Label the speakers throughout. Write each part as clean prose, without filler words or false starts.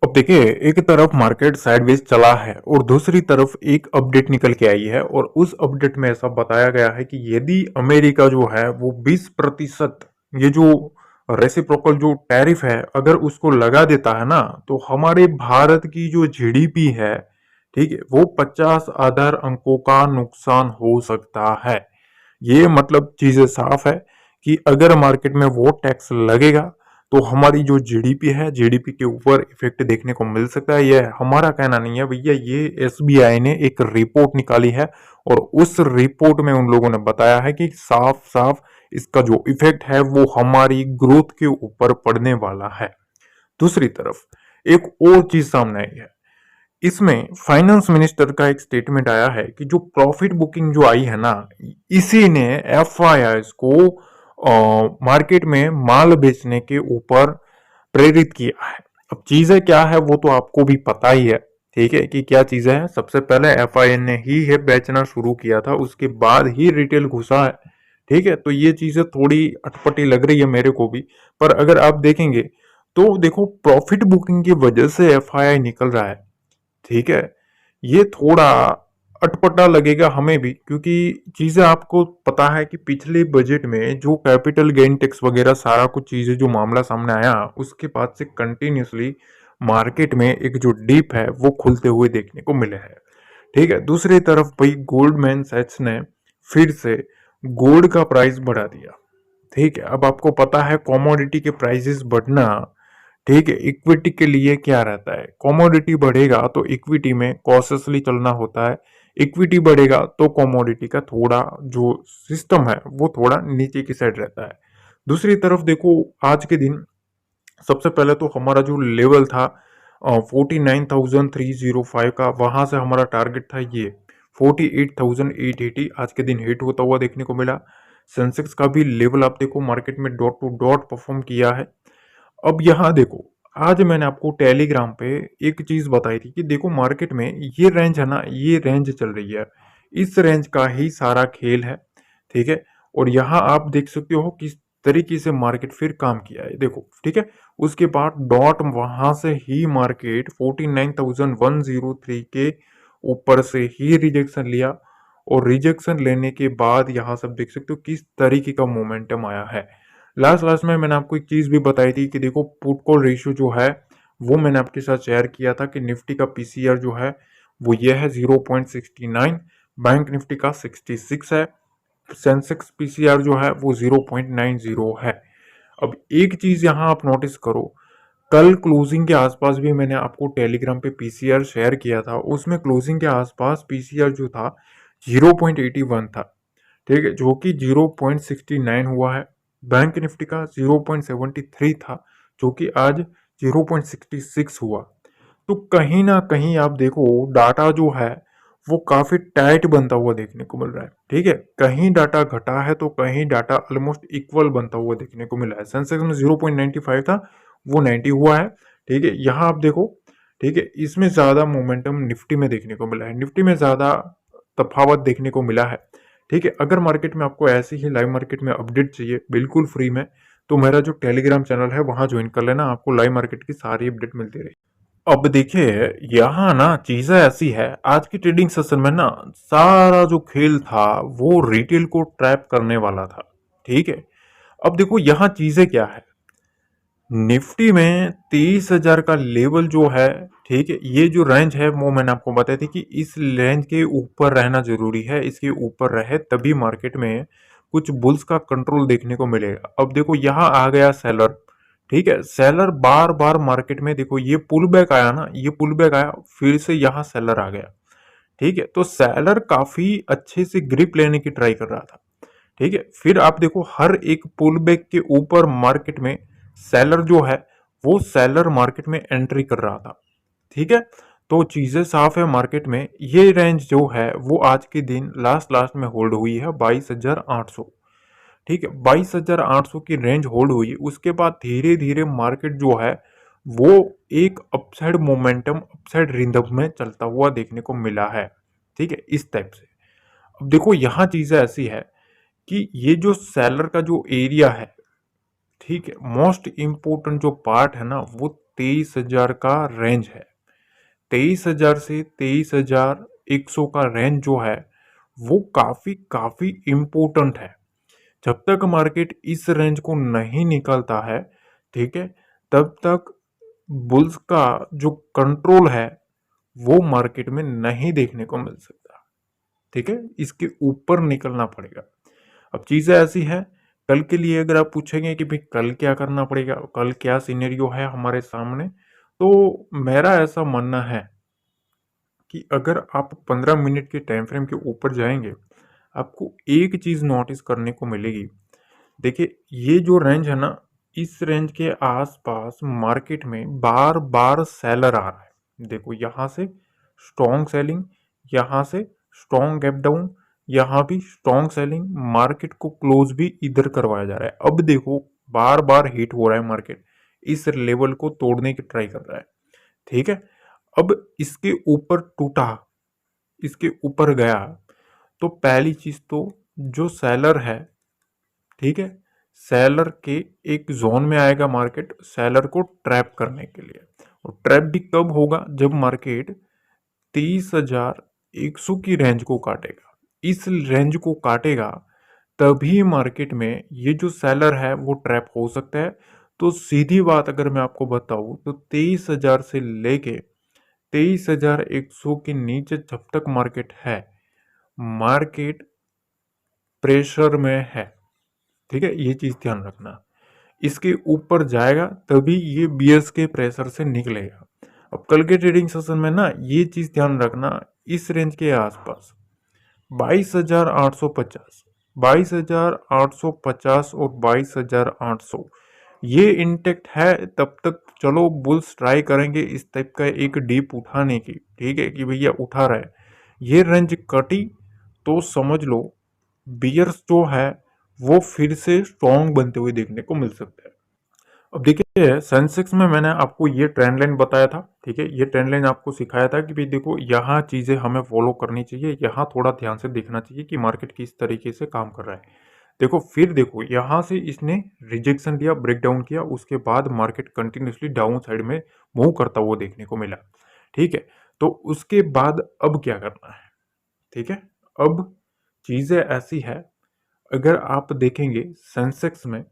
Speaker 1: अब देखिए, एक तरफ मार्केट साइडवेज चला है और दूसरी तरफ एक अपडेट निकल के आई है और उस अपडेट में ऐसा बताया गया है कि यदि अमेरिका जो है वो 20% ये जो रेसिप्रोकल जो टैरिफ है अगर उसको लगा देता है ना, तो हमारे भारत की जो जीडीपी है, ठीक है, वो 50 आधार अंकों का नुकसान हो सकता है। ये मतलब चीजें साफ है कि अगर मार्केट में वो टैक्स लगेगा तो हमारी जो जीडीपी है, जीडीपी के ऊपर इफेक्ट देखने को मिल सकता है। ये हमारा कहना नहीं है भैया, ये एसबीआई ने एक रिपोर्ट निकाली है और उस रिपोर्ट में उन लोगों ने बताया है कि साफ साफ इसका जो इफेक्ट है वो हमारी ग्रोथ के ऊपर पड़ने वाला है। दूसरी तरफ एक और चीज सामने आई है, इसमें फाइनेंस मिनिस्टर का एक स्टेटमेंट आया है कि जो प्रॉफिट बुकिंग जो आई है ना, इसी ने एफआईआई को मार्केट में माल बेचने के ऊपर प्रेरित किया है। अब चीजें क्या है वो तो आपको भी पता ही है, ठीक है, कि क्या चीजें हैं। सबसे पहले एफआईआई ने ही है बेचना शुरू किया था, उसके बाद ही रिटेल घुसा है, ठीक है। तो ये चीजें थोड़ी अटपटी लग रही है मेरे को भी, पर अगर आप देखेंगे तो देखो प्रॉफिट बुकिंग की वजह से एफआईआई निकल रहा है, ठीक है। ये थोड़ा अटपटा लगेगा हमें भी, क्योंकि चीजें आपको पता है कि पिछले बजट में जो कैपिटल गेन टैक्स वगैरह सारा कुछ चीजें जो मामला सामने आया, उसके बाद से कंटिन्यूसली मार्केट में एक जो डीप है वो खुलते हुए देखने को मिले हैं, ठीक है। दूसरी तरफ भाई गोल्डमैन सैच्स ने फिर से गोल्ड का प्राइस बढ़ा दिया, ठीक है। अब आपको पता है कमोडिटी के प्राइसेस बढ़ना, ठीक है, इक्विटी के लिए क्या रहता है, कमोडिटी बढ़ेगा तो इक्विटी में कॉशियसली चलना होता है, इक्विटी बढ़ेगा तो कमोडिटी का थोड़ा जो सिस्टम है वो थोड़ा नीचे की साइड रहता है। दूसरी तरफ देखो, आज के दिन सबसे पहले तो हमारा जो लेवल था 49,305 का, वहां से हमारा टारगेट था ये 48,880, आज के दिन हिट होता हुआ देखने को मिला। सेंसेक्स का भी लेवल आप देखो मार्केट में डॉट टू डॉट परफॉर्म किया है। अब यहाँ देखो, आज मैंने आपको टेलीग्राम पे एक चीज बताई थी कि देखो मार्केट में ये रेंज है ना, ये रेंज चल रही है, इस रेंज का ही सारा खेल है, ठीक है। और यहाँ आप देख सकते हो किस तरीके से मार्केट फिर काम किया है, देखो, ठीक है। उसके बाद डॉट वहां से ही मार्केट 49,103 के ऊपर से ही रिजेक्शन लिया और रिजेक्शन लेने के बाद यहाँ सब देख सकते हो किस तरीके का मोमेंटम आया है। लास्ट लास्ट में मैंने आपको एक चीज भी बताई थी कि देखो पुट कॉल रेशियो जो है वो मैंने आपके साथ शेयर किया था कि निफ्टी का पीसीआर जो है वो ये है 0.69, बैंक निफ्टी का 66 है, सेंसेक्स पीसीआर जो है वो 0.90 है। अब एक चीज यहां आप नोटिस करो, कल क्लोजिंग के आसपास भी मैंने आपको टेलीग्राम पे पीसीआर शेयर किया था, उसमें क्लोजिंग के आसपास पीसीआर जो था 0.81 था, ठीक है, जो कि 0.69 हुआ है। बैंक निफ्टी का 0.73 था, जो कि आज 0.66 हुआ। तो कहीं ना कहीं आप देखो डाटा जो है वो काफी टाइट बनता हुआ देखने को मिल रहा है, ठीक है। कहीं डाटा घटा है तो कहीं डाटा ऑलमोस्ट इक्वल बनता हुआ देखने को मिला है। सेंसेक्स में 0.95 था, वो 90 हुआ है, ठीक है। यहाँ आप देखो, ठीक है, इसमें ज्यादा मोमेंटम निफ्टी में देखने को मिला है, निफ्टी में ज्यादा तफावत देखने को मिला है, ठीक है। अगर मार्केट में आपको ऐसे ही लाइव मार्केट में अपडेट चाहिए बिल्कुल फ्री में, तो मेरा जो टेलीग्राम चैनल है वहां ज्वाइन कर लेना, आपको लाइव मार्केट की सारी अपडेट मिलती रहेगी। अब देखिए, यहाँ ना चीजें ऐसी है, आज की ट्रेडिंग सेशन में ना सारा जो खेल था वो रिटेल को ट्रैप करने वाला था, ठीक है। अब देखो यहाँ चीजें क्या है, निफ्टी में 23,000 का लेवल जो है, ठीक है, ये जो रेंज है वो मैंने आपको बताई थी कि इस रेंज के ऊपर रहना जरूरी है, इसके ऊपर रहे तभी मार्केट में कुछ बुल्स का कंट्रोल देखने को मिलेगा। अब देखो यहाँ आ गया सेलर, ठीक है, सेलर बार बार मार्केट में, देखो ये पुल बैक आया ना, ये पुल बैक आया फिर से यहाँ सेलर आ गया, ठीक है। तो सेलर काफी अच्छे से ग्रिप लेने की ट्राई कर रहा था, ठीक है। फिर आप देखो हर एक पुल बैक के ऊपर मार्केट में सेलर जो है वो सेलर मार्केट में एंट्री कर रहा था, ठीक है। तो चीजें साफ है मार्केट में, ये रेंज जो है वो आज के दिन लास्ट लास्ट में होल्ड हुई है 22,800, ठीक है। 22,800 की रेंज होल्ड हुई, उसके बाद धीरे धीरे मार्केट जो है वो एक अपसाइड मोमेंटम, अपसाइड रिदम में चलता हुआ देखने को मिला है, ठीक है, इस टाइप से। अब देखो यहाँ चीजें ऐसी है कि ये जो सेलर का जो एरिया है, ठीक है, मोस्ट इम्पोर्टेंट जो पार्ट है ना वो 23,000 का रेंज है। 23,000 से 23,100 का रेंज जो है वो काफी काफी इम्पोर्टेंट है। जब तक मार्केट इस रेंज को नहीं निकलता है, ठीक है, तब तक बुल्स का जो कंट्रोल है वो मार्केट में नहीं देखने को मिल सकता। ठीक है, इसके ऊपर निकलना पड़ेगा। अब चीजें ऐसी है, कल के लिए अगर आप पूछेंगे कि भाई कल क्या करना पड़ेगा, कल क्या सिनेरियो है हमारे सामने, तो मेरा ऐसा मानना है कि अगर आप 15 मिनट के टाइम फ्रेम के ऊपर जाएंगे, आपको एक चीज नोटिस करने को मिलेगी। देखिए, ये जो रेंज है ना, इस रेंज के आसपास मार्केट में बार बार सेलर आ रहा है। देखो, यहां से स्ट्रॉन्ग सेलिंग, यहां से स्ट्रॉन्ग गैप डाउन, यहां भी स्ट्रॉन्ग सेलिंग, मार्केट को क्लोज भी इधर करवाया जा रहा है। अब देखो, बार बार हिट हो रहा है मार्केट, इस लेवल को तोड़ने की ट्राई कर रहा है। ठीक है, अब इसके ऊपर टूटा, इसके ऊपर गया, तो पहली चीज तो जो सेलर है, ठीक है, सेलर के एक जोन में आएगा मार्केट सेलर को ट्रैप करने के लिए। और ट्रैप भी कब होगा, जब मार्केट 30,100 की रेंज को काटेगा। इस रेंज को काटेगा तभी मार्केट में ये जो सेलर है वो ट्रैप हो सकता है। तो सीधी बात अगर मैं आपको बताऊं तो 23,000 से लेके 23,100 के नीचे जब तक मार्केट है, मार्केट प्रेशर में है। ठीक है, ये चीज ध्यान रखना। इसके ऊपर जाएगा तभी ये बियर्स के प्रेशर से निकलेगा। अब कल के ट्रेडिंग सेशन में ना ये चीज ध्यान रखना, इस रेंज के आसपास 22,850, 22,850 और 22,800 ये इंटेक्ट है। तब तक चलो बुल्स ट्राई करेंगे इस टाइप का एक डीप उठाने की। ठीक है, कि भैया उठा रहा है, ये रेंज कटी तो समझ लो बियर्स जो है वो फिर से स्ट्रॉन्ग बनते हुए देखने को मिल सकता है। अब देखिए, सेंसेक्स में मैंने आपको ये ट्रेंड लाइन बताया था। ठीक है, ये ट्रेंड लाइन आपको सिखाया था कि भाई देखो, यहाँ चीजें हमें फॉलो करनी चाहिए, यहाँ थोड़ा ध्यान से देखना चाहिए कि मार्केट किस तरीके से काम कर रहा है। देखो, फिर देखो यहाँ से इसने रिजेक्शन दिया, ब्रेकडाउन किया, उसके बाद मार्केट कंटिन्यूसली डाउन साइड में मूव करता हुआ देखने को मिला। ठीक है, तो उसके बाद अब क्या करना है। ठीक है, अब चीजें ऐसी है, अगर आप देखेंगे सेंसेक्स में,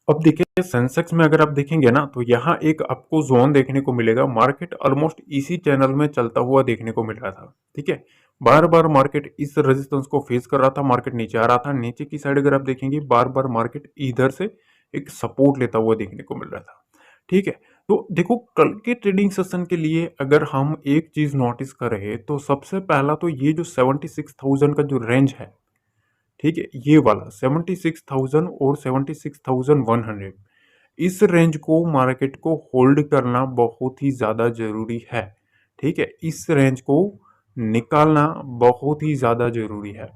Speaker 1: अब देखिए सेंसेक्स में अगर आप देखेंगे ना तो यहाँ एक आपको जोन देखने को मिलेगा। मार्केट ऑलमोस्ट इसी चैनल में चलता हुआ देखने को मिल रहा था। ठीक है, बार बार मार्केट इस रेजिस्टेंस को फेस कर रहा था, मार्केट नीचे आ रहा था। नीचे की साइड अगर आप देखेंगे, बार बार मार्केट इधर से एक सपोर्ट लेता हुआ देखने को मिल रहा था। ठीक है, तो देखो कल के ट्रेडिंग सेशन के लिए अगर हम एक चीज नोटिस करें तो सबसे पहला तो ये जो 76,000 का जो रेंज है, ठीक है, ये वाला 76,000 और 76,100, इस रेंज को मार्केट को होल्ड करना बहुत ही ज़्यादा ज़रूरी है। ठीक है, इस रेंज को निकालना बहुत ही ज़्यादा ज़रूरी है।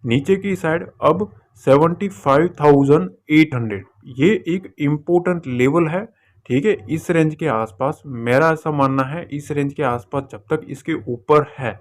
Speaker 1: नीचे की साइड अब 75,800, ये एक इम्पोर्टेंट लेवल है। ठीक है, इस रेंज के आसपास मेरा ऐसा मानना है, इस रेंज के आसपास जब तक इसके ऊपर है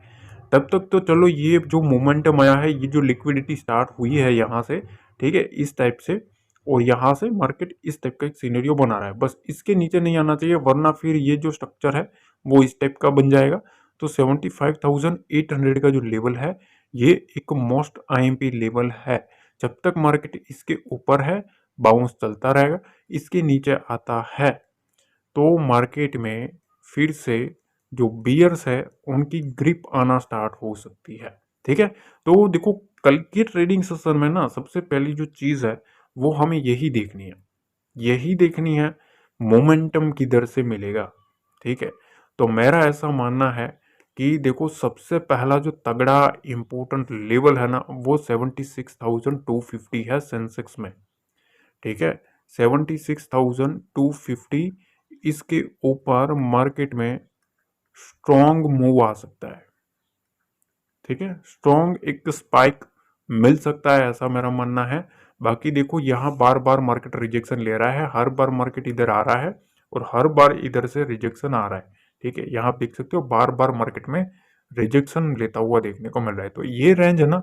Speaker 1: तब तक तो चलो ये जो मोमेंटम आया है, ये जो लिक्विडिटी स्टार्ट हुई है यहाँ से, ठीक है, इस टाइप से, और यहाँ से मार्केट इस टाइप का एक सिनेरियो बना रहा है। बस इसके नीचे नहीं आना चाहिए, वरना फिर ये जो स्ट्रक्चर है वो इस टाइप का बन जाएगा। तो 75,800 का जो लेवल है, ये एक मोस्ट आईएमपी लेवल है। जब तक मार्केट इसके ऊपर है, बाउंस चलता रहेगा। इसके नीचे आता है तो मार्केट में फिर से जो बियर्स है उनकी ग्रिप आना स्टार्ट हो सकती है। ठीक है, तो देखो कल के ट्रेडिंग सेशन में ना सबसे पहली जो चीज है वो हमें यही देखनी है, यही देखनी है मोमेंटम किधर से मिलेगा। ठीक है, तो मेरा ऐसा मानना है कि देखो सबसे पहला जो तगड़ा इंपॉर्टेंट लेवल है ना वो 76,250 है सेंसेक्स में। ठीक है, 76,250, इसके ऊपर मार्केट में स्ट्रॉन्ग मूव आ सकता है। ठीक है, स्ट्रॉन्ग एक स्पाइक मिल सकता है, ऐसा मेरा मानना है। बाकी देखो यहाँ बार बार मार्केट रिजेक्शन ले रहा है, हर बार मार्केट इधर आ रहा है और हर बार इधर से रिजेक्शन आ रहा है। ठीक है, यहाँ देख सकते हो बार बार मार्केट में रिजेक्शन लेता हुआ देखने को मिल रहा है। तो ये रेंज है ना,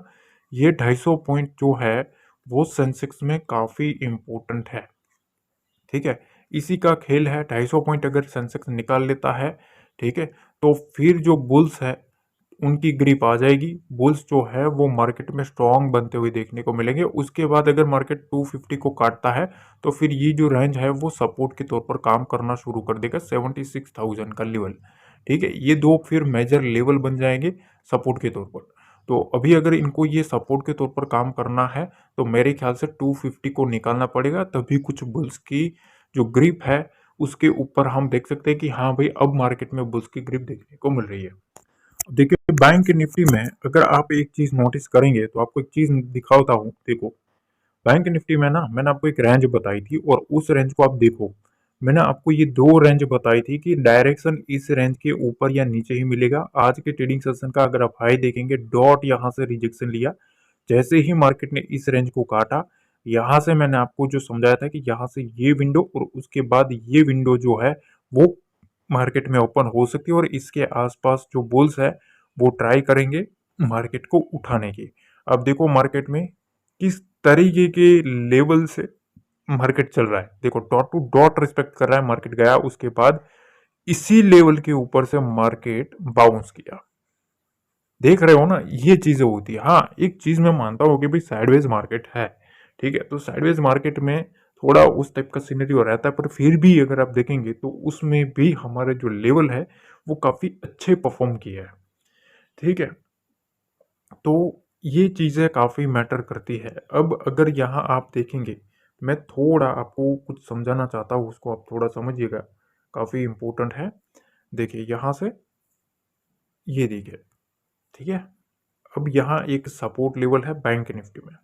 Speaker 1: ये 250 पॉइंट जो है वो सेंसेक्स में काफी इंपॉर्टेंट है। ठीक है, इसी का खेल है। 250 पॉइंट अगर सेंसेक्स निकाल लेता है, ठीक है, तो फिर जो बुल्स है उनकी ग्रिप आ जाएगी। बुल्स जो है वो मार्केट में स्ट्रांग बनते हुए देखने को मिलेंगे। उसके बाद अगर मार्केट 250 को काटता है तो फिर ये जो रेंज है वो सपोर्ट के तौर पर काम करना शुरू कर देगा, 76,000 का लेवल। ठीक है, ये दो फिर मेजर लेवल बन जाएंगे सपोर्ट के तौर पर। तो अभी अगर इनको ये सपोर्ट के तौर पर काम करना है तो मेरे ख्याल से 250 को निकालना पड़ेगा, तभी कुछ बुल्स की जो ग्रिप है उसके ऊपर हम देख सकते हैं कि हाँ भाई अब मार्केट में बुल्स की ग्रिप देखने को मिल रही है। देखिए बैंक निफ्टी में अगर आप एक चीज नोटिस करेंगे तो आपको एक चीज दिखाता हूँ। देखो बैंक निफ्टी में ना मैंने आपको एक रेंज बताई थी और उस रेंज को आप देखो। मैंने आपको ये दो रेंज बताई थी कि डायरेक्शन इस रेंज के ऊपर या नीचे ही मिलेगा। आज के ट्रेडिंग सेशन का अगर आप हाई देखेंगे, डॉट यहाँ से रिजेक्शन लिया, जैसे ही मार्केट ने इस रेंज को काटा, यहाँ से मैंने आपको जो समझाया था कि यहाँ से ये विंडो और उसके बाद ये विंडो जो है वो मार्केट में ओपन हो सकती है और इसके आसपास जो बुल्स है वो ट्राई करेंगे मार्केट को उठाने की। अब देखो मार्केट में किस तरीके के लेवल से मार्केट चल रहा है। देखो डॉट टू डॉट रिस्पेक्ट कर रहा है, मार्केट गया उसके बाद इसी लेवल के ऊपर से मार्केट बाउंस किया। देख रहे हो ना, ये चीजें होती है। हाँ एक चीज मैं मानता हूँ कि भाई साइडवेज मार्केट है, ठीक है, तो साइडवेज मार्केट में थोड़ा उस टाइप का सिनेरियो रहता है, पर फिर भी अगर आप देखेंगे तो उसमें भी हमारे जो लेवल है वो काफी अच्छे परफॉर्म किए हैं। ठीक है, तो ये चीजें काफी मैटर करती है। अब अगर यहाँ आप देखेंगे, मैं थोड़ा आपको कुछ समझाना चाहता हूँ, उसको आप थोड़ा समझिएगा, काफी इंपॉर्टेंट है। देखिए यहाँ से ये देखिए, ठीक है, अब यहाँ एक सपोर्ट लेवल है बैंक निफ्टी में।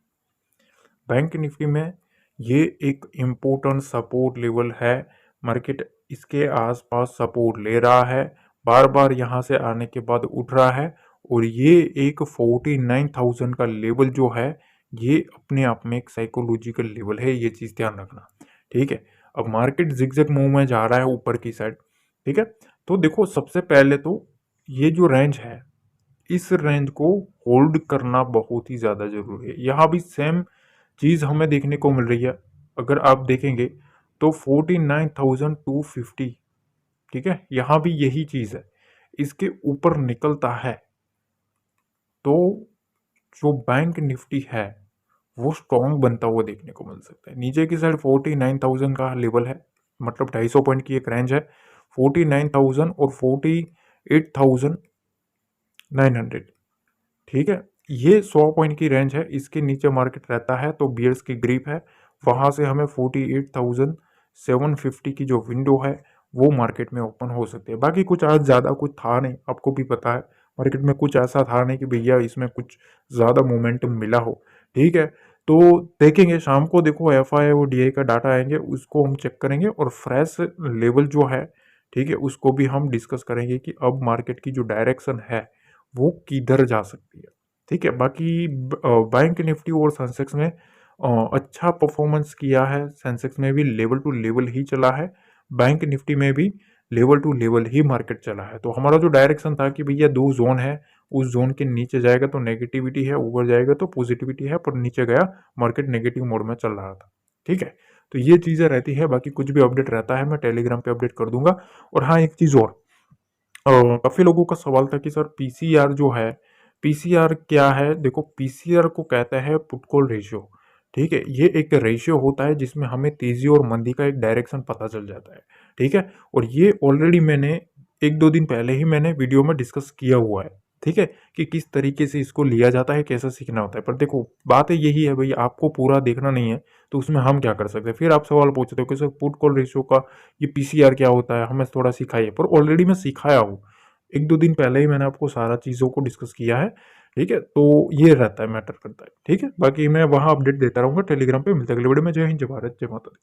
Speaker 1: बैंक निफ्टी में ये एक इम्पोर्टेंट सपोर्ट लेवल है। मार्केट इसके आसपास सपोर्ट ले रहा है, बार बार यहाँ से आने के बाद उठ रहा है और ये एक 49,000 का लेवल जो है ये अपने आप में एक साइकोलॉजिकल लेवल है, ये चीज़ ध्यान रखना। ठीक है, अब मार्केट जिगजैग मूव में जा रहा है ऊपर की साइड। ठीक है, तो देखो सबसे पहले तो ये जो रेंज है इस रेंज को होल्ड करना बहुत ही ज़्यादा ज़रूरी है। यहाँ भी सेम चीज़ हमें देखने को मिल रही है। अगर आप देखेंगे तो 49,250, ठीक है, यहाँ भी यही चीज़ है, इसके ऊपर निकलता है तो जो बैंक निफ्टी है वो स्ट्रॉन्ग बनता हुआ देखने को मिल सकता है। नीचे की साइड 49,000 का लेवल है, मतलब 250 पॉइंट की एक रेंज है, 49,000 और 48,900। ठीक है, ये 100 पॉइंट की रेंज है, इसके नीचे मार्केट रहता है तो बियर्स की ग्रिप है। वहां से हमें 48,750 की जो विंडो है वो मार्केट में ओपन हो सकती है। बाकी कुछ आज ज़्यादा कुछ था नहीं, आपको भी पता है मार्केट में कुछ ऐसा था नहीं कि भैया इसमें कुछ ज़्यादा मोमेंटम मिला हो। ठीक है, तो देखेंगे शाम को, देखो एफ आई और डी आई का डाटा आएंगे उसको हम चेक करेंगे और फ्रेश लेवल जो है, ठीक है, उसको भी हम डिस्कस करेंगे कि अब मार्केट की जो डायरेक्शन है वो किधर जा सकती है। ठीक है, बाकी बैंक निफ्टी और सेंसेक्स में अच्छा परफॉर्मेंस किया है। सेंसेक्स में भी लेवल टू लेवल ही चला है, बैंक निफ्टी में भी लेवल टू लेवल ही मार्केट चला है। तो हमारा जो डायरेक्शन था कि भैया दो जोन है, उस जोन के नीचे जाएगा तो नेगेटिविटी है, ऊपर जाएगा तो पॉजिटिविटी है, पर नीचे गया मार्केट नेगेटिव मोड में चल रहा था। ठीक है, तो ये चीज़ें रहती है। बाकी कुछ भी अपडेट रहता है मैं टेलीग्राम पे अपडेट कर दूंगा। और हाँ एक चीज़ और, काफ़ी लोगों का सवाल था कि सर पीसीआर जो है, पीसीआर क्या है? देखो पीसीआर को कहता है पुट कॉल रेशियो। ठीक है, ये एक रेशियो होता है जिसमें हमें तेजी और मंदी का एक डायरेक्शन पता चल जाता है। ठीक है, और ये ऑलरेडी मैंने एक दो दिन पहले ही मैंने वीडियो में डिस्कस किया हुआ है। ठीक है, कि किस तरीके से इसको लिया जाता है, कैसे सीखना होता है। पर देखो बात यही है भाई, आपको पूरा देखना नहीं है तो उसमें हम क्या कर सकते हैं। फिर आप सवाल पूछते हो कि सर पुट कॉल रेशियो का ये पीसीआर क्या होता है, हमें थोड़ा सिखाइए। पर ऑलरेडी मैं सिखाया हूँ, एक दो दिन पहले ही मैंने आपको सारा चीज़ों को डिस्कस किया है। ठीक है, तो ये रहता है, मैटर करता है। ठीक है, बाकी मैं वहाँ अपडेट देता रहूँगा टेलीग्राम पे। मिलते हैं अगले वीडियो में। जय हिंद, जय भारत, जय माता दी।